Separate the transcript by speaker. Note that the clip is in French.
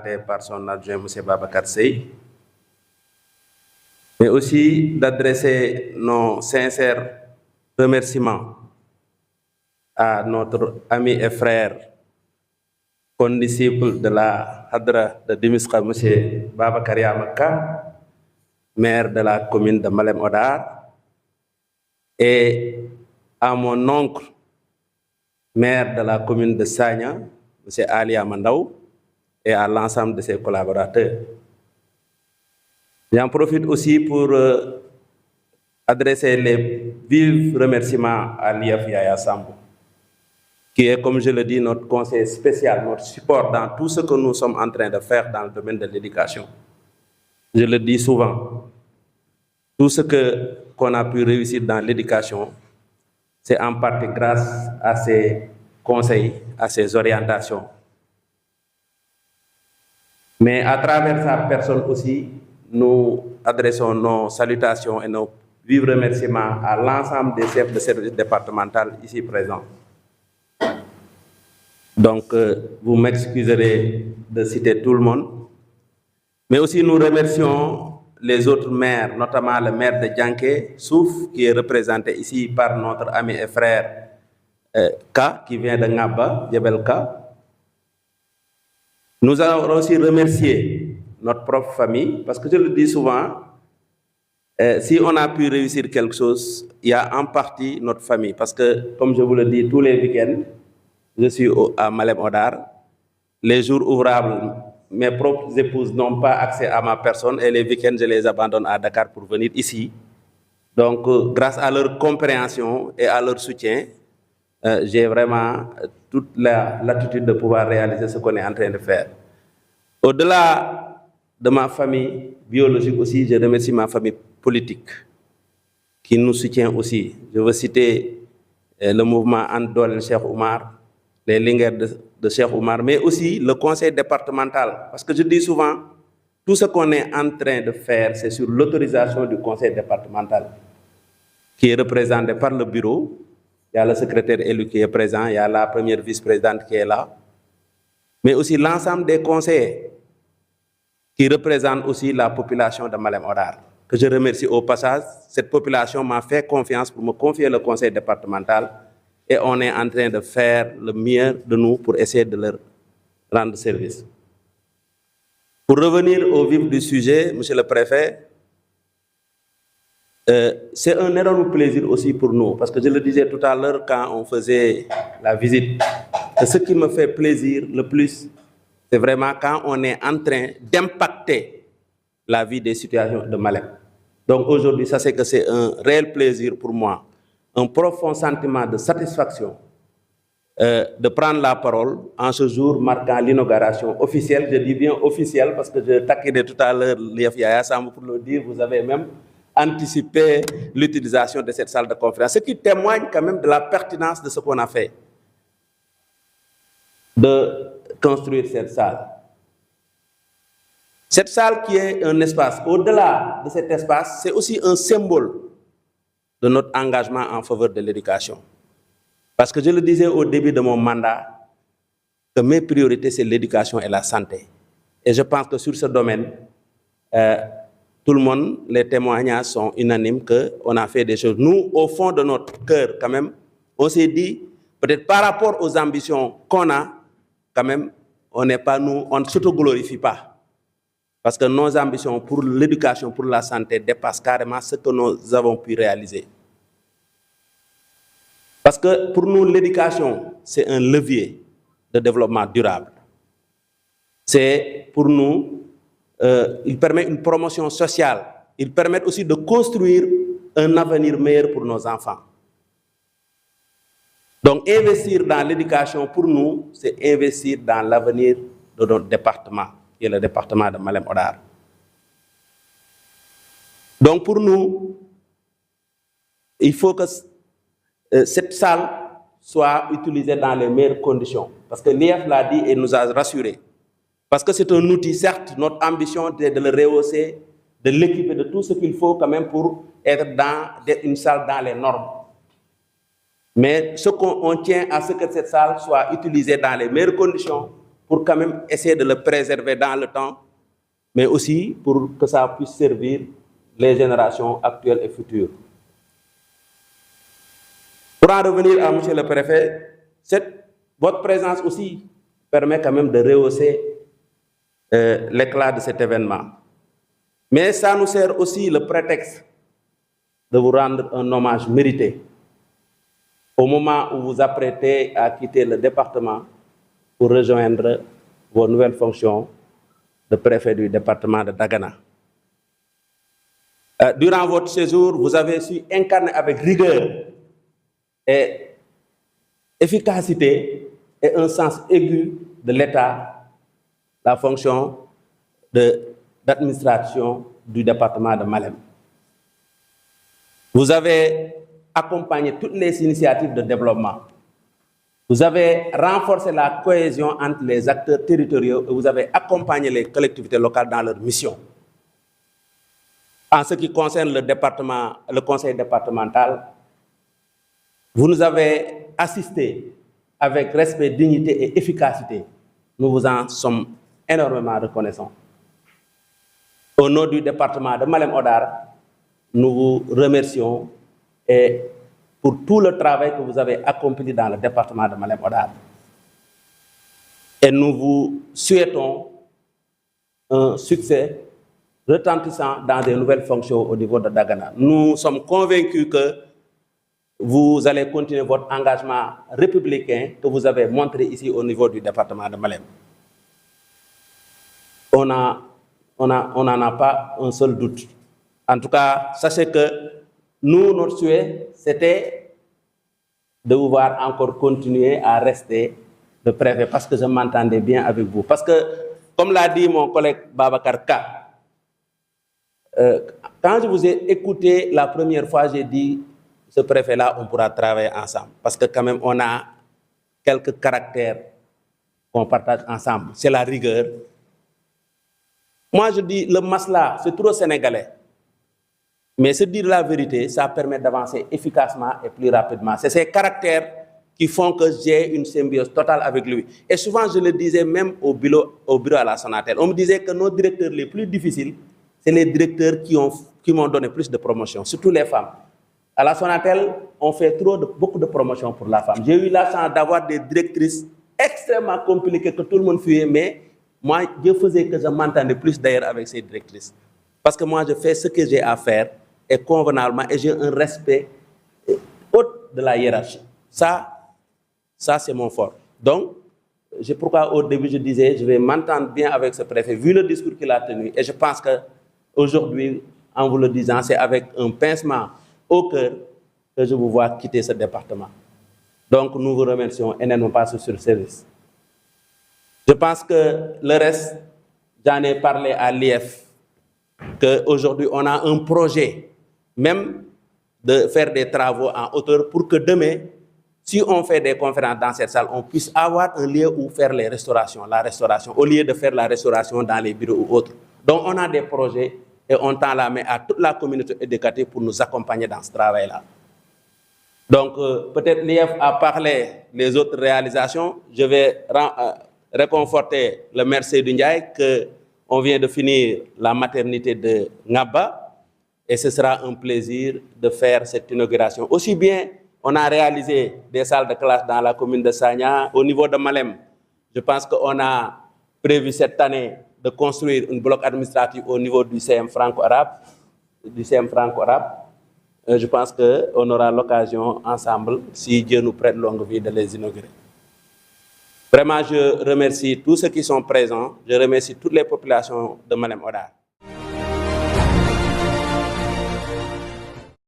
Speaker 1: mandaté par son adjoint, M. Babacar Sey, mais aussi d'adresser nos sincères remerciements à notre ami et frère, condisciple de la Hadra de Dimiskha, M. Babacar Yamaka, maire de la commune de Malem Hodar, et à mon oncle, maire de la commune de Sagna, M. Ali Amandaou, et à l'ensemble de ses collaborateurs. J'en profite aussi pour adresser les vifs remerciements à l'IF Yaya Sambou, qui est, comme je le dis, notre conseil spécial, notre support dans tout ce que nous sommes en train de faire dans le domaine de l'éducation. Je le dis souvent, tout ce qu'on a pu réussir dans l'éducation, c'est en partie grâce à ses conseils, à ses orientations. Mais à travers sa personne aussi, nous adressons nos salutations et nos vifs remerciements à l'ensemble des chefs de service départemental ici présents. Donc, vous m'excuserez de citer tout le monde. Mais aussi, nous remercions les autres maires, notamment le maire de Djanké, Souf, qui est représenté ici par notre ami et frère Ka, qui vient de Ngaba, Djebel Ka. Nous allons aussi remercier notre propre famille, parce que je le dis souvent, si on a pu réussir quelque chose, il y a en partie notre famille. Parce que, comme je vous le dis, tous les week-ends, je suis à Malem Hodar. Les jours ouvrables, mes propres épouses n'ont pas accès à ma personne et les week-ends, je les abandonne à Dakar pour venir ici. Donc, grâce à leur compréhension et à leur soutien, j'ai vraiment toute l'attitude de pouvoir réaliser ce qu'on est en train de faire. Au-delà de ma famille biologique aussi, je remercie ma famille politique qui nous soutient aussi. Je veux citer le mouvement Andol Cheikh Oumar, les Linguères de Cheikh Oumar, mais aussi le conseil départemental. Parce que je dis souvent, tout ce qu'on est en train de faire, c'est sur l'autorisation du conseil départemental, qui est représenté par le bureau. Il y a le secrétaire élu qui est présent, il y a la première vice-présidente qui est là, mais aussi l'ensemble des conseillers qui représentent aussi la population de Malem Hodar, que je remercie au passage. Cette population m'a fait confiance pour me confier le conseil départemental et on est en train de faire le mieux de nous pour essayer de leur rendre service. Pour revenir au vif du sujet, Monsieur le Préfet, c'est un énorme plaisir aussi pour nous, parce que je le disais tout à l'heure quand on faisait la visite, ce qui me fait plaisir le plus, c'est vraiment quand on est en train d'impacter la vie des situations de Malem. Donc aujourd'hui, ça c'est que c'est un réel plaisir pour moi, un profond sentiment de satisfaction de prendre la parole en ce jour marquant l'inauguration officielle. Je dis bien officielle parce que je taquinais tout à l'heure l'IF Yaya Sambou pour le dire, vous avez même anticiper l'utilisation de cette salle de conférence, ce qui témoigne quand même de la pertinence de ce qu'on a fait, de construire cette salle. Cette salle qui est un espace, au-delà de cet espace, c'est aussi un symbole de notre engagement en faveur de l'éducation. Parce que je le disais au début de mon mandat, que mes priorités, c'est l'éducation et la santé. Et je pense que sur ce domaine, tout le monde, les témoignages sont unanimes qu'on a fait des choses. Nous, au fond de notre cœur, quand même, on s'est dit, peut-être par rapport aux ambitions qu'on a, quand même, on n'est pas nous, on ne s'auto-glorifie pas. Parce que nos ambitions pour l'éducation, pour la santé, dépassent carrément ce que nous avons pu réaliser. Parce que pour nous, l'éducation, c'est un levier de développement durable. C'est pour nous, il permet une promotion sociale. Il permet aussi de construire un avenir meilleur pour nos enfants. Donc, investir dans l'éducation, pour nous, c'est investir dans l'avenir de notre département, qui est le département de Malem Hodar. Donc, pour nous, il faut que cette salle soit utilisée dans les meilleures conditions. Parce que l'IF l'a dit et nous a rassurés. Parce que c'est un outil, certes, notre ambition est de le rehausser, de l'équiper de tout ce qu'il faut quand même pour être dans une salle dans les normes. Mais ce qu'on tient à ce que cette salle soit utilisée dans les meilleures conditions pour quand même essayer de le préserver dans le temps, mais aussi pour que ça puisse servir les générations actuelles et futures. Pour en revenir à M. le Préfet, votre présence aussi permet quand même de rehausser l'éclat de cet événement. Mais ça nous sert aussi le prétexte de vous rendre un hommage mérité au moment où vous apprêtez à quitter le département pour rejoindre vos nouvelles fonctions de préfet du département de Dagana. Durant votre séjour, vous avez su incarner avec rigueur et efficacité et un sens aigu de l'État la fonction d'administration du département de Malem. Vous avez accompagné toutes les initiatives de développement. Vous avez renforcé la cohésion entre les acteurs territoriaux et vous avez accompagné les collectivités locales dans leur mission. En ce qui concerne le conseil départemental, vous nous avez assistés avec respect, dignité et efficacité. Nous vous en sommes énormément reconnaissants. Au nom du département de Malem Hodar, nous vous remercions et pour tout le travail que vous avez accompli dans le département de Malem Hodar. Et nous vous souhaitons un succès retentissant dans des nouvelles fonctions au niveau de Dagana. Nous sommes convaincus que vous allez continuer votre engagement républicain que vous avez montré ici au niveau du département de Malem. On n'en a pas un seul doute. En tout cas, sachez que nous, notre souhait, c'était de vous voir encore continuer à rester le préfet parce que je m'entendais bien avec vous. Parce que, comme l'a dit mon collègue Babacar Ka, quand je vous ai écouté la première fois, j'ai dit, ce préfet-là, on pourra travailler ensemble. Parce que quand même, on a quelques caractères qu'on partage ensemble. C'est la rigueur. Moi, je dis, le masla, c'est trop sénégalais. Mais se dire la vérité, ça permet d'avancer efficacement et plus rapidement. C'est ces caractères qui font que j'ai une symbiose totale avec lui. Et souvent, je le disais même au bureau à la Sonatel. On me disait que nos directeurs les plus difficiles, c'est les directeurs qui m'ont donné plus de promotions, surtout les femmes. À la Sonatel, on fait beaucoup de promotions pour la femme. J'ai eu la chance d'avoir des directrices extrêmement compliquées que tout le monde fuyait, mais moi, Dieu faisait que je m'entendais plus d'ailleurs avec ces directrices. Parce que moi, je fais ce que j'ai à faire et convenablement et j'ai un respect haut de la hiérarchie. Ça c'est mon fort. Donc, pourquoi au début je disais, je vais m'entendre bien avec ce préfet, vu le discours qu'il a tenu. Et je pense qu'aujourd'hui, en vous le disant, c'est avec un pincement au cœur que je vous vois quitter ce département. Donc, nous vous remercions énormément pas sur le service. Je pense que le reste, j'en ai parlé à l'IF, qu'aujourd'hui, on a un projet, même de faire des travaux en hauteur pour que demain, si on fait des conférences dans cette salle, on puisse avoir un lieu où faire la restauration, au lieu de faire la restauration dans les bureaux ou autres. Donc, on a des projets et on tend la main à toute la communauté éducative pour nous accompagner dans ce travail-là. Donc, peut-être l'IF a parlé des autres réalisations. Je vais réconforter le maire Seydou Ndiaye qu'on vient de finir la maternité de Ngaba et ce sera un plaisir de faire cette inauguration. Aussi bien, on a réalisé des salles de classe dans la commune de Sagna. Au niveau de Malem, je pense qu'on a prévu cette année de construire un bloc administratif au niveau du CM franco-arabe. Je pense qu'on aura l'occasion ensemble, si Dieu nous prête longue vie, de les inaugurer. Vraiment, je remercie tous ceux qui sont présents. Je remercie toutes les populations de Malem Hodar.